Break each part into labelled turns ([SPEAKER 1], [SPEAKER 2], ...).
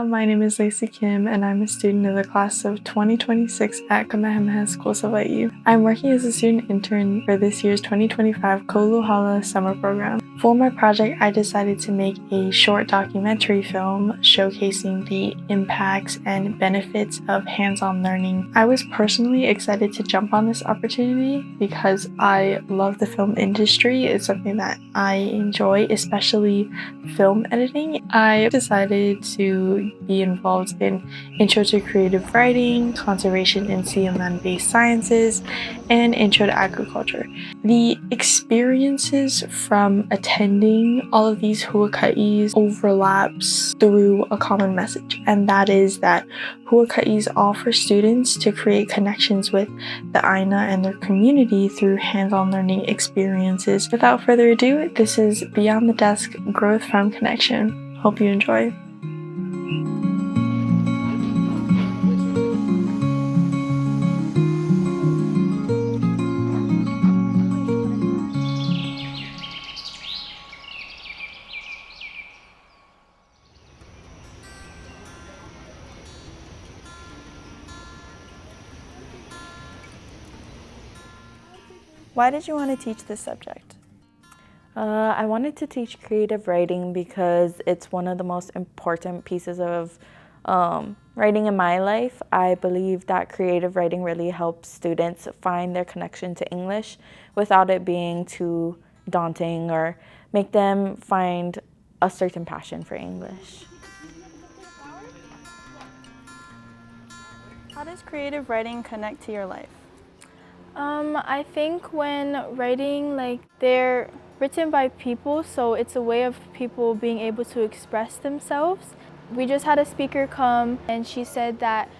[SPEAKER 1] my name is Laci Kim, and I'm a student of the class of 2026 at Kamehameha Schools, Hawaii. I'm working as a student intern for this year's 2025 Kauluhala Summer Program. For my project, I decided to make a short documentary film showcasing the impacts and benefits of hands-on learning. I was personally excited to jump on this opportunity because I love the film industry. It's something that I enjoy, especially film editing. I decided to be involved in Intro to Creative Writing, Conservation in Sea and Land-Based Sciences, and Intro to Agriculture. The experiences from attending all of these huakaʻis overlaps through a common message, and that is that huakaʻis offer students to create connections with the ʻāina and their community through hands-on learning experiences. Without further ado, this is Beyond the Desk Growth from Connection. Hope you enjoy.
[SPEAKER 2] Why did you want to teach this subject?
[SPEAKER 3] I wanted to teach creative writing because it's one of the most important pieces of writing in my life. I believe that creative writing really helps students find their connection to English without it being too daunting or make them find a certain passion for English.
[SPEAKER 2] How does creative writing connect to your life?
[SPEAKER 4] I think when writing, they're written by people, so it's a way of people being able to express themselves. We just had a speaker come and she said that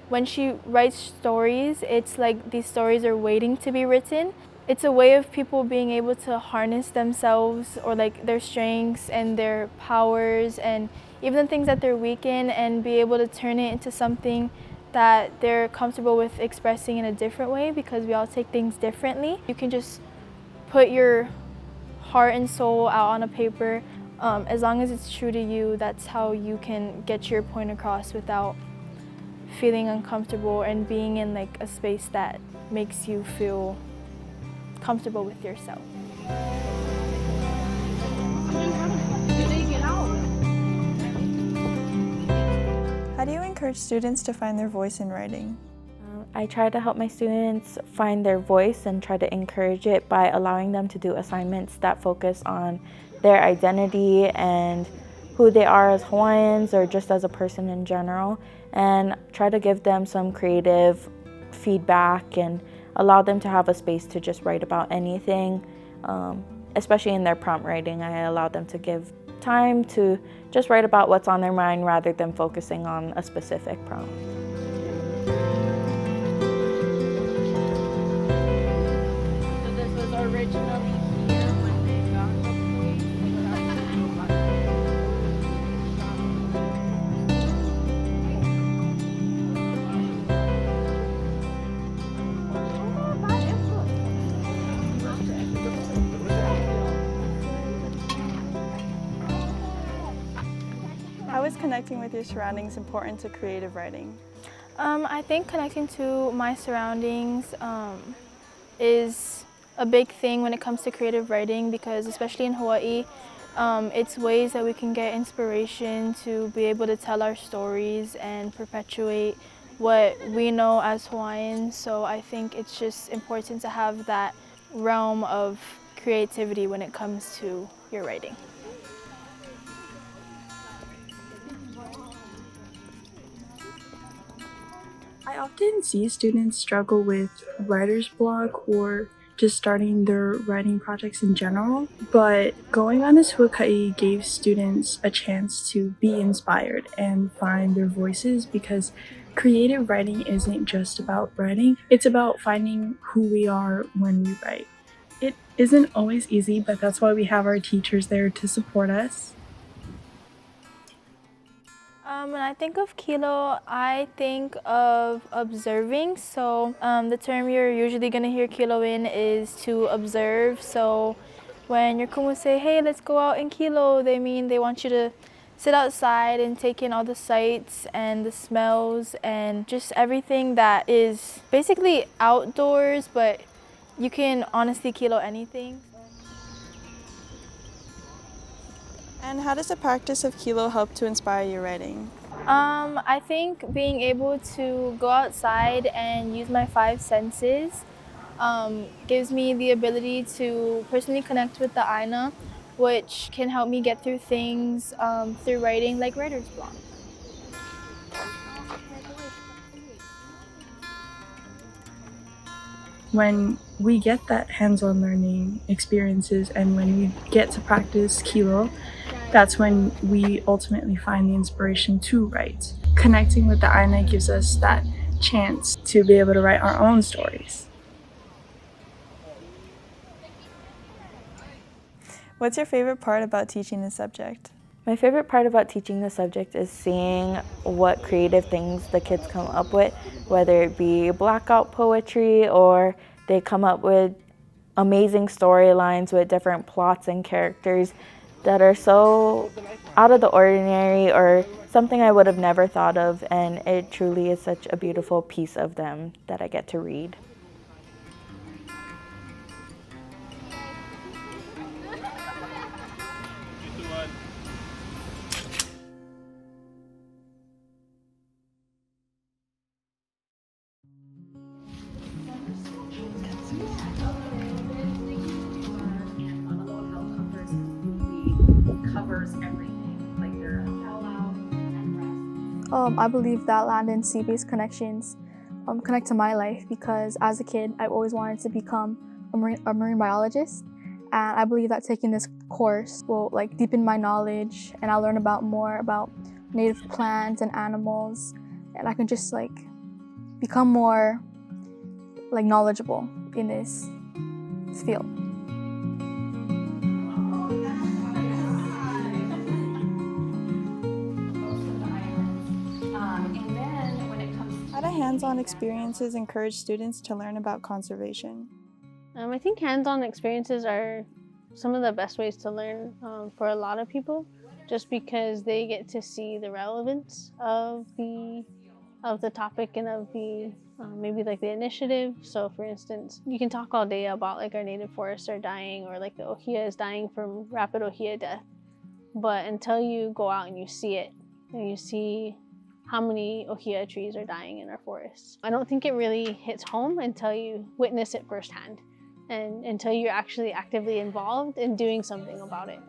[SPEAKER 4] when she writes stories, it's like these stories are waiting to be written. It's a way of people being able to harness themselves or their strengths and their powers and even the things that they're weak in and be able to turn it into something that they're comfortable with expressing in a different way, because we all take things differently. You can just put your heart and soul out on a paper. As long as it's true to you, that's how you can get your point across without feeling uncomfortable and being in a space that makes you feel comfortable with yourself.
[SPEAKER 2] How do you encourage students to find their voice in writing?
[SPEAKER 3] I try to help my students find their voice and try to encourage it by allowing them to do assignments that focus on their identity and who they are as Hawaiians or just as a person in general, and try to give them some creative feedback and allow them to have a space to just write about anything, especially in their prompt writing. I allow them to give time to just write about what's on their mind rather than focusing on a specific prompt.
[SPEAKER 4] So this was originally here when they got the
[SPEAKER 2] How is connecting with your surroundings important to creative writing?
[SPEAKER 4] I think connecting to my surroundings is a big thing when it comes to creative writing, because especially in Hawaii, it's ways that we can get inspiration to be able to tell our stories and perpetuate what we know as Hawaiians. So I think it's just important to have that realm of creativity when it comes to your writing.
[SPEAKER 1] I often see students struggle with writer's block or just starting their writing projects in general, but going on this huakaʻi gave students a chance to be inspired and find their voices, because creative writing isn't just about writing, it's about finding who we are when we write. It isn't always easy, but that's why we have our teachers there to support us.
[SPEAKER 4] When I think of kilo, I think of observing. So the term you're usually going to hear kilo in is to observe. So when your kumu say, hey, let's go out and kilo, they mean they want you to sit outside and take in all the sights and the smells and just everything that is basically outdoors, but you can honestly kilo anything.
[SPEAKER 2] And how does the practice of kilo help to inspire your writing?
[SPEAKER 4] I think being able to go outside and use my 5 senses gives me the ability to personally connect with the ʻāina, which can help me get through things through writing, like writer's block.
[SPEAKER 1] When we get that hands-on learning experiences and when we get to practice kilo, that's when we ultimately find the inspiration to write. Connecting with the ʻāina gives us that chance to be able to write our own stories.
[SPEAKER 2] What's your favorite part about teaching this subject?
[SPEAKER 3] My favorite part about teaching the subject is seeing what creative things the kids come up with, whether it be blackout poetry or they come up with amazing storylines with different plots and characters that are so out of the ordinary or something I would have never thought of, and it truly is such a beautiful piece of them that I get to read.
[SPEAKER 5] I believe that land and sea-based connections connect to my life because as a kid, I've always wanted to become a marine biologist. And I believe that taking this course will deepen my knowledge and I'll learn more about native plants and animals. And I can just become more knowledgeable in this field.
[SPEAKER 2] How do hands-on experiences encourage students to learn about conservation?
[SPEAKER 6] I think hands-on experiences are some of the best ways to learn for a lot of people, just because they get to see the relevance of the topic and of the maybe the initiative. So for instance, you can talk all day about our native forests are dying or the ohia is dying from rapid ohia death, but until you go out and you see it and you see how many ohia trees are dying in our forests, I don't think it really hits home until you witness it firsthand and until you're actually actively involved in doing something about it.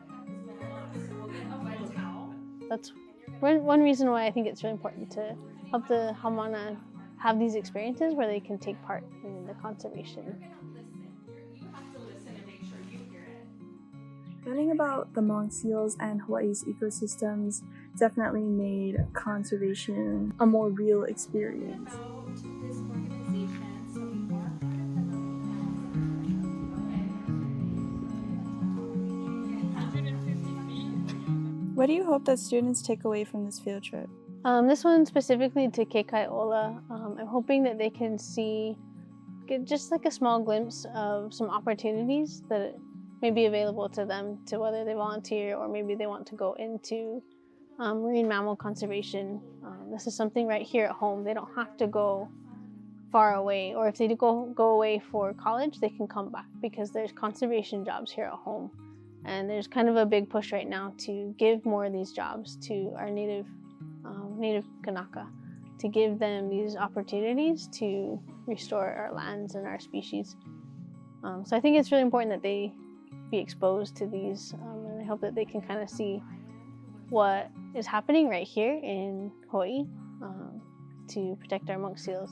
[SPEAKER 6] That's one reason why I think it's really important to help the haumāna have these experiences where they can take part in the conservation.
[SPEAKER 1] Learning about the monk seals and Hawaii's ecosystems definitely made conservation a more real experience.
[SPEAKER 2] What do you hope that students take away from this field trip?
[SPEAKER 6] This one specifically to Kauluhala, I'm hoping that they can get just a small glimpse of some opportunities that may be available to them, to whether they volunteer or maybe they want to go into marine mammal conservation. This is something right here at home. They don't have to go far away, or if they do go away for college, they can come back because there's conservation jobs here at home. And there's kind of a big push right now to give more of these jobs to our native Kanaka, to give them these opportunities to restore our lands and our species. So I think it's really important that they be exposed to these, and I hope that they can kind of see what is happening right here in Hawaii to protect our monk seals.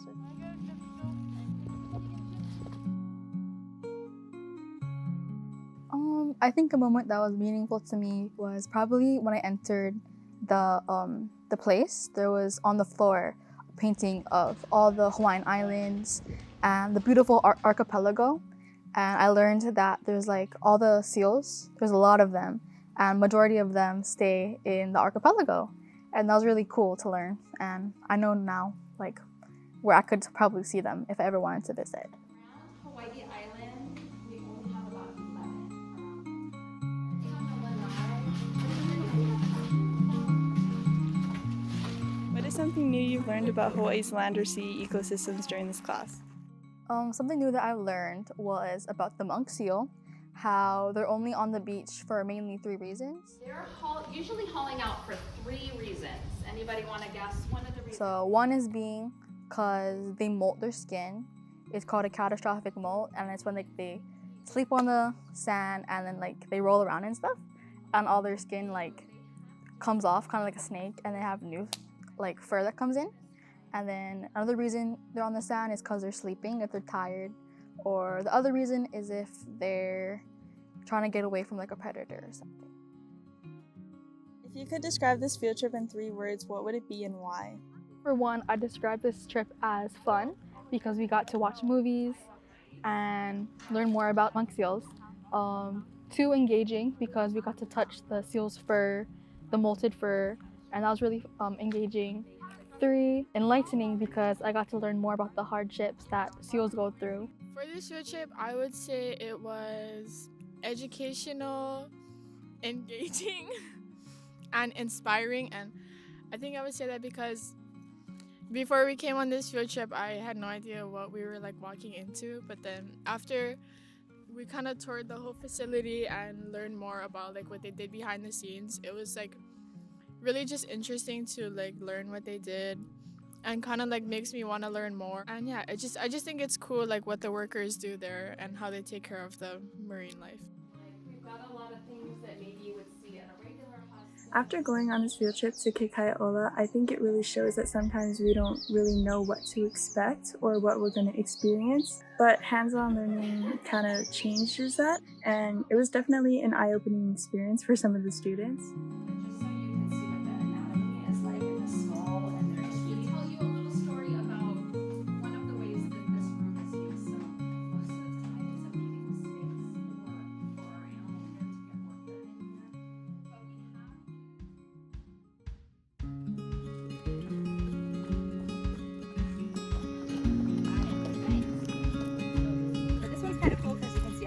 [SPEAKER 5] I think a moment that was meaningful to me was probably when I entered the place. There was on the floor a painting of all the Hawaiian islands and the beautiful archipelago. And I learned that there's all the seals, there's a lot of them, and majority of them stay in the archipelago. And that was really cool to learn. And I know now where I could probably see them if I ever wanted to visit.
[SPEAKER 7] Hawaii Island, we only have about 11.
[SPEAKER 2] something new you've learned about Hawaii's land or sea ecosystems during this class?
[SPEAKER 5] Something new that I learned was about the monk seal, how they're only on the beach for mainly 3 reasons.
[SPEAKER 7] They're usually hauling out for 3 reasons. Anybody want to guess one of the reasons?
[SPEAKER 5] So one is being because they molt their skin. It's called a catastrophic molt, and it's when they sleep on the sand and then they roll around and stuff, and all their skin comes off kind of like a snake, and they have new fur that comes in. And then another reason they're on the sand is because they're sleeping if they're tired, or the other reason is if they're trying to get away from a predator or something.
[SPEAKER 2] If you could describe this field trip in 3 words, what would it be and why?
[SPEAKER 8] For one, I describe this trip as fun because we got to watch movies and learn more about monk seals. 2, engaging because we got to touch the seal's fur, the molted fur, and that was really engaging. 3, enlightening because I got to learn more about the hardships that seals go through.
[SPEAKER 9] For this field trip, I would say it was educational, engaging, and inspiring. And I think I would say that because before we came on this field trip, I had no idea what we were walking into. But then after we kind of toured the whole facility and learned more about what they did behind the scenes, it was really just interesting to learn what they did, and kind of makes me want to learn more. And yeah, I just think it's cool what the workers do there and how they take care of the marine life.
[SPEAKER 7] We've got a lot of things that maybe you would see at a regular hospital.
[SPEAKER 1] After going on this field trip to Kauluhala, I think it really shows that sometimes we don't really know what to expect or what we're going to experience, but hands-on learning kind of changes that, and it was definitely an eye-opening experience for some of the students.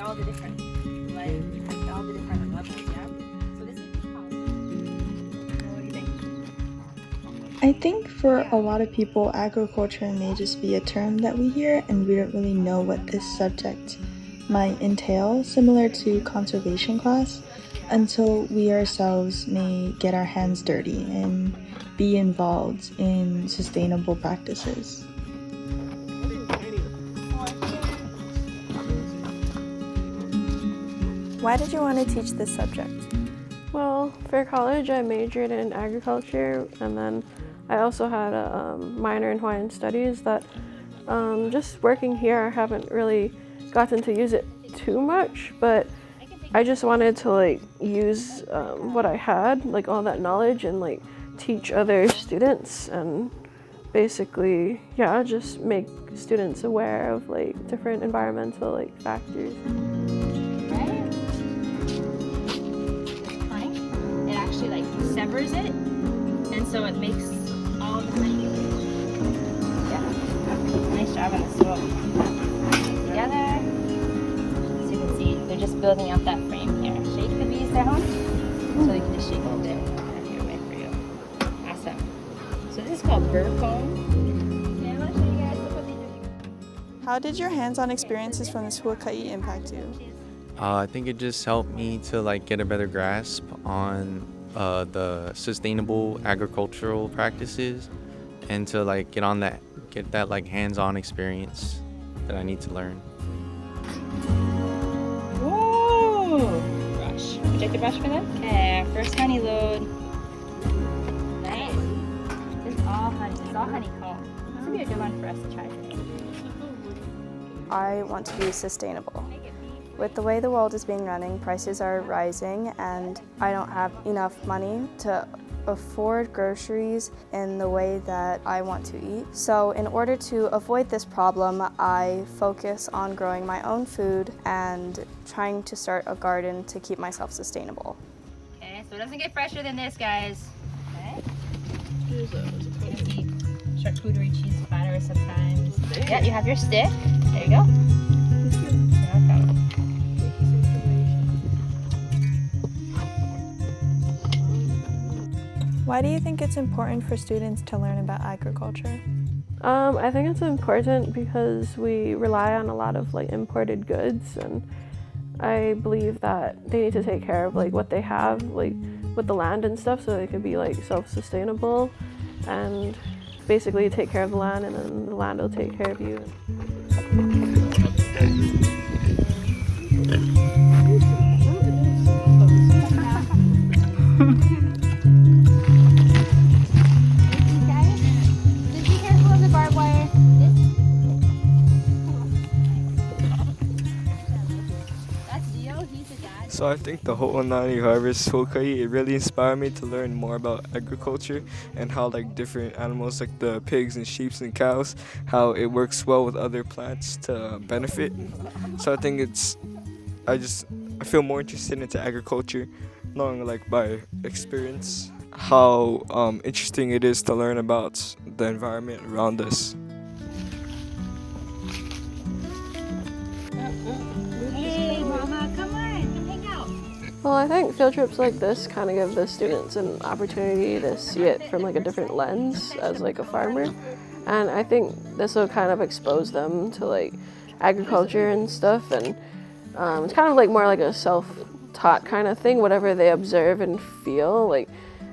[SPEAKER 10] All the different, all the different levels, yeah? So this is how. What do you think?
[SPEAKER 1] I think for a lot of people, agriculture may just be a term that we hear and we don't really know what this subject might entail, similar to conservation class, until we ourselves may get our hands dirty and be involved in sustainable practices.
[SPEAKER 2] Why did you want to teach this subject?
[SPEAKER 11] Well, for college I majored in agriculture, and then I also had a minor in Hawaiian studies that just working here I haven't really gotten to use it too much, but I just wanted to use what I had, all that knowledge, and teach other students, and basically just make students aware of different environmental factors.
[SPEAKER 10] Severs it, and so it makes all the honey. Yeah, nice job on the swoop. Together, so you can see they're just building out that frame here. Shake the bees down, so you can just shake a little bit. Here, right for you. Awesome. So this is called burr comb. Yeah, I want to show you guys what they do.
[SPEAKER 2] How did your hands-on experiences from this huakaʻi impact you?
[SPEAKER 12] I think it just helped me to get a better grasp on the sustainable agricultural practices, and to get that hands-on experience that I need to learn.
[SPEAKER 10] Whoa! Brush. Would you like the brush for that? Okay, first honey load. Nice. This is all honey. It's all honeycomb. This would be a good one for us to try today.
[SPEAKER 13] I want to be sustainable. With the way the world is being running, prices are rising, and I don't have enough money to afford groceries in the way that I want to eat. So in order to avoid this problem, I focus on growing my own food and trying to start a garden to keep myself sustainable.
[SPEAKER 10] Okay, so it doesn't get fresher than this, guys. Okay. You can see charcuterie cheese platter sometimes. Yeah, you have your stick. There you go.
[SPEAKER 2] Why do you think it's important for students to learn about agriculture?
[SPEAKER 11] I think it's important because we rely on a lot of imported goods, and I believe that they need to take care of what they have with the land and stuff, so they could be self-sustainable and basically take care of the land, and then the land will take care of you.
[SPEAKER 14] So I think the Ho'omaikaʻi harvest huakaʻi, it really inspired me to learn more about agriculture and how different animals like the pigs and sheep and cows, how it works well with other plants to benefit. So I think I feel more interested into agriculture, knowing by experience how interesting it is to learn about the environment around us.
[SPEAKER 11] Well, I think field trips like this kind of give the students an opportunity to see it from a different lens as a farmer. And I think this will kind of expose them to agriculture and stuff. And it's kind of more a self-taught kind of thing, whatever they observe and feel.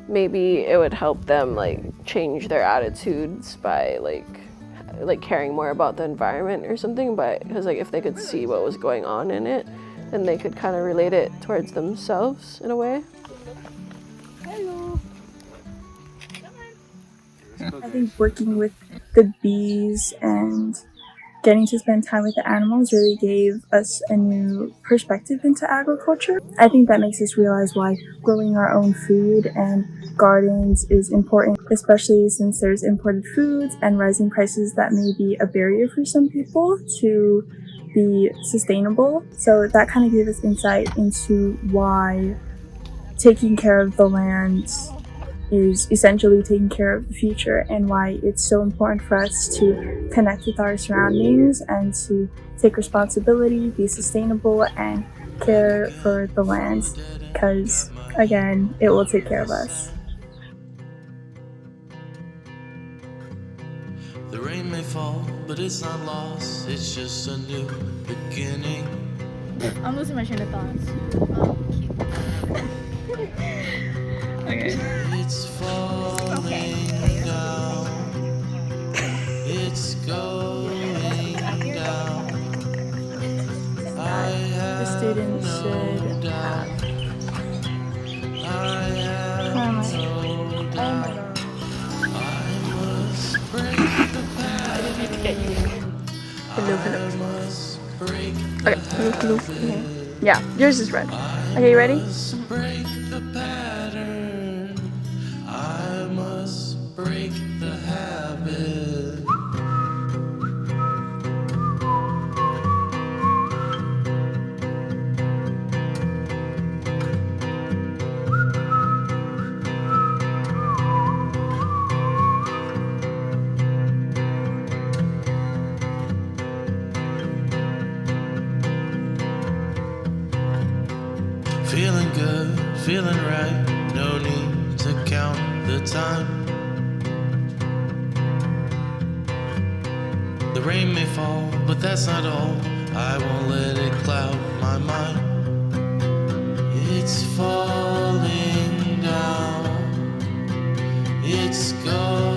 [SPEAKER 11] Maybe it would help them change their attitudes by caring more about the environment or something. But because if they could see what was going on in it, and they could kind of relate it towards themselves in a way.
[SPEAKER 15] Hello. I think working with the bees and getting to spend time with the animals really gave us a new perspective into agriculture. I think that makes us realize why growing our own food and gardens is important, especially since there's imported foods and rising prices that may be a barrier for some people to be sustainable. So that kind of gave us insight into why taking care of the land is essentially taking care of the future, and why it's so important for us to connect with our surroundings and to take responsibility, be sustainable, and care for the land, because again, it will take care of us.
[SPEAKER 16] The rain may fall, but it's not lost. It's just a new beginning.
[SPEAKER 4] I'm losing my train of thoughts. Okay.
[SPEAKER 16] It's falling down. It's going down.
[SPEAKER 2] The students should have. Hello. Okay. Yeah, yours is red. Okay, you ready?
[SPEAKER 16] Break the pattern. I must break the habit. Feeling good, feeling right, no need to count the time. The rain may fall, but that's not all. I won't let it cloud my mind. It's falling down. It's going